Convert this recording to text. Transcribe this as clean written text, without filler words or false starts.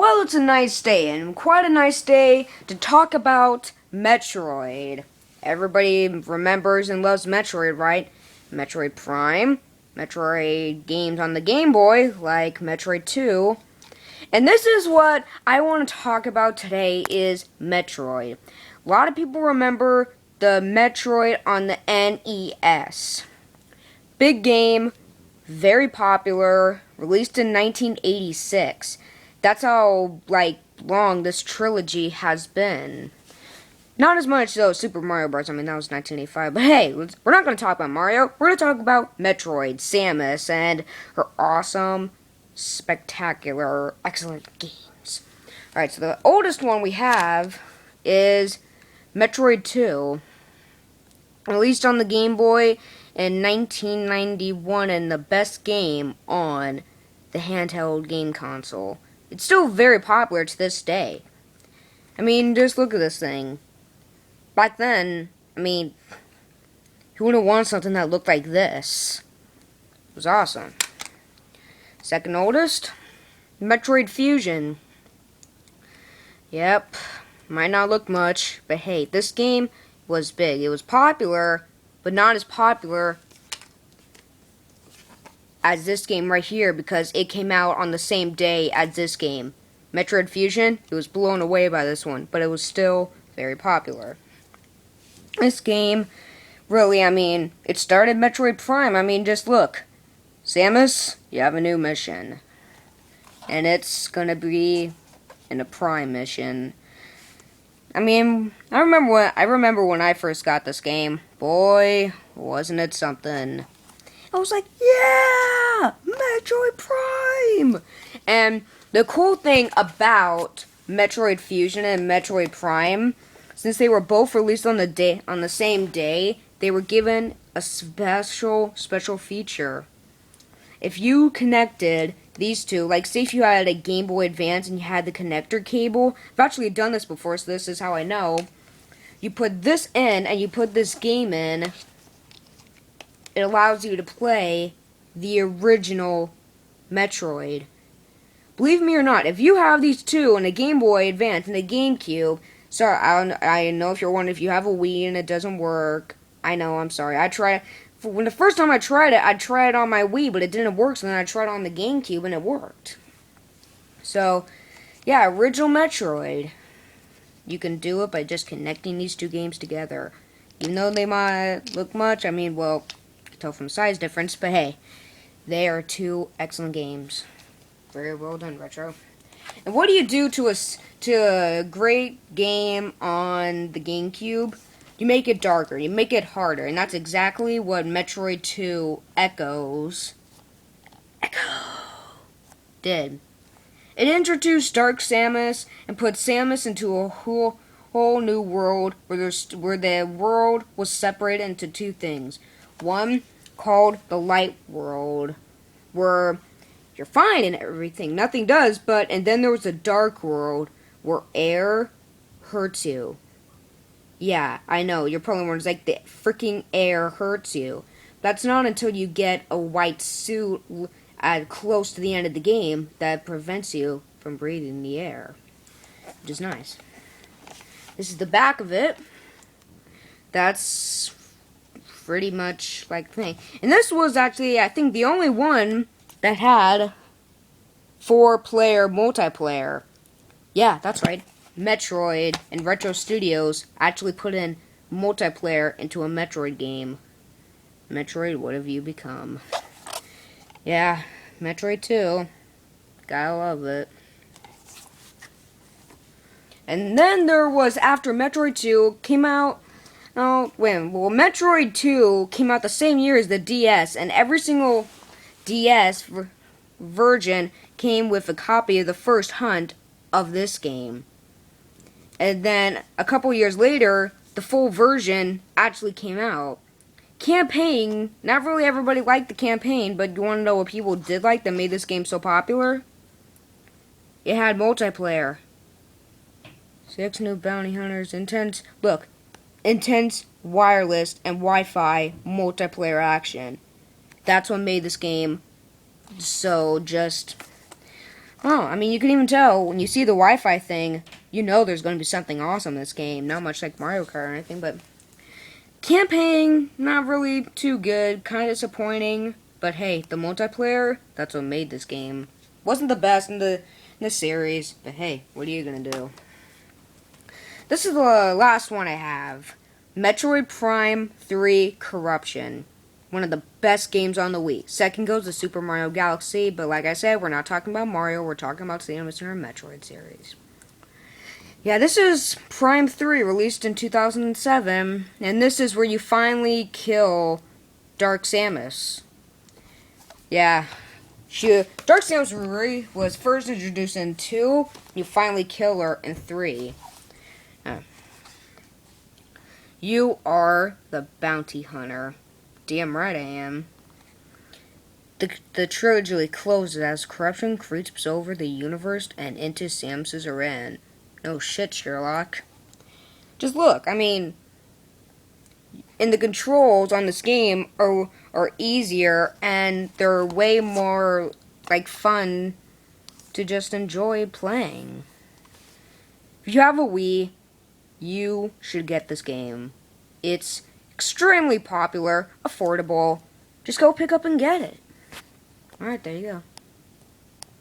Well, it's a nice day, and quite a nice day to talk about Metroid. Everybody remembers and loves Metroid, right? Metroid Prime, Metroid games on the Game Boy, like Metroid 2. And this is what I want to talk about today is Metroid. A lot of people remember the Metroid on the NES. Big game, very popular, released in 1986. That's how, long this trilogy has been. Not as much, though, Super Mario Bros. I mean, that was 1985. But hey, we're not going to talk about Mario. We're going to talk about Metroid, Samus, and her awesome, spectacular, excellent games. Alright, so the oldest one we have is Metroid 2. Released on the Game Boy in 1991, and the best game on the handheld game console. It's still very popular to this day. I mean, just look at this thing. Back then, I mean, who wouldn't want something that looked like this? It was awesome. Second oldest, Metroid Fusion. Yep, might not look much, but hey, this game was big. It was popular, but not as popular as this game right here because it came out on the same day as this game. Metroid Fusion, it was blown away by this one, but it was still very popular. This game, really, I mean, it started Metroid Prime. I mean, just look. Samus, you have a new mission. And it's gonna be in a Prime mission. I mean, I remember when I first got this game. Boy, wasn't it something. I was like, yeah, Metroid Prime! And the cool thing about Metroid Fusion and Metroid Prime, since they were both released on the same day, they were given a special feature. If you connected these two, like say if you had a Game Boy Advance and you had the connector cable, I've actually done this before, so this is how I know. You put this in and you put this game in, it allows you to play the original Metroid. Believe me or not, if you have these two in a Game Boy Advance and a GameCube, sorry, I know if you're wondering if you have a Wii and it doesn't work. I know, I'm sorry. When the first time I tried it on my Wii, but it didn't work, so then I tried it on the GameCube and it worked. So, yeah, original Metroid. You can do it by just connecting these two games together. Even though they might look much, I mean, well, you can tell from size difference, but hey, they are two excellent games. Very well done, Retro. And what do you do to a great game on the GameCube? You make it darker, you make it harder, and that's exactly what Metroid 2 Echo did. It introduced Dark Samus and put Samus into a whole new world where the world was separated into two things. One called the Light World, where you're fine and everything, nothing does, and then there was a Dark World where air hurts you. Yeah, I know, you're probably wondering, like, the freaking air hurts you. That's not until you get a white suit close to the end of the game that prevents you from breathing the air. Which is nice. This is the back of it. That's pretty much like the thing. And this was actually, I think, the only one that had 4-player multiplayer. Yeah, that's right. Metroid and Retro Studios actually put in multiplayer into a Metroid game. Metroid, what have you become? Yeah, Metroid 2. Gotta love it. And then there was, after Metroid 2 came out, Metroid 2 came out the same year as the DS, and every single DS version came with a copy of the first hunt of this game. And then a couple years later, the full version actually came out. Campaign, not really everybody liked the campaign, but you want to know what people did like that made this game so popular? It had multiplayer. 6 new bounty hunters, intense wireless and Wi-Fi multiplayer action. That's what made this game so just Oh, I mean, you can even tell when you see the Wi-Fi thing, you know there's going to be something awesome in this game. Not much like Mario Kart or anything, but campaign, not really too good, kind of disappointing. But hey, the multiplayer, that's what made this game. Wasn't the best in the series, but hey, what are you gonna do? This is the last one I have. Metroid Prime 3 Corruption. One of the best games on the Wii. Second goes to Super Mario Galaxy, but like I said, we're not talking about Mario, we're talking about Samus and her Metroid series. Yeah, this is Prime 3, released in 2007, and this is where you finally kill Dark Samus. Yeah, Dark Samus was first introduced in 2, you finally kill her in 3. You are the bounty hunter. Damn right I am. The trilogy closes as corruption creeps over the universe and into Samus's arena. No shit, Sherlock. Just look, I mean, and the controls on this game are easier and they're way more like fun to just enjoy playing. If you have a Wii, you should get this game. It's extremely popular, affordable. Just go pick up and get it. Alright, there you go.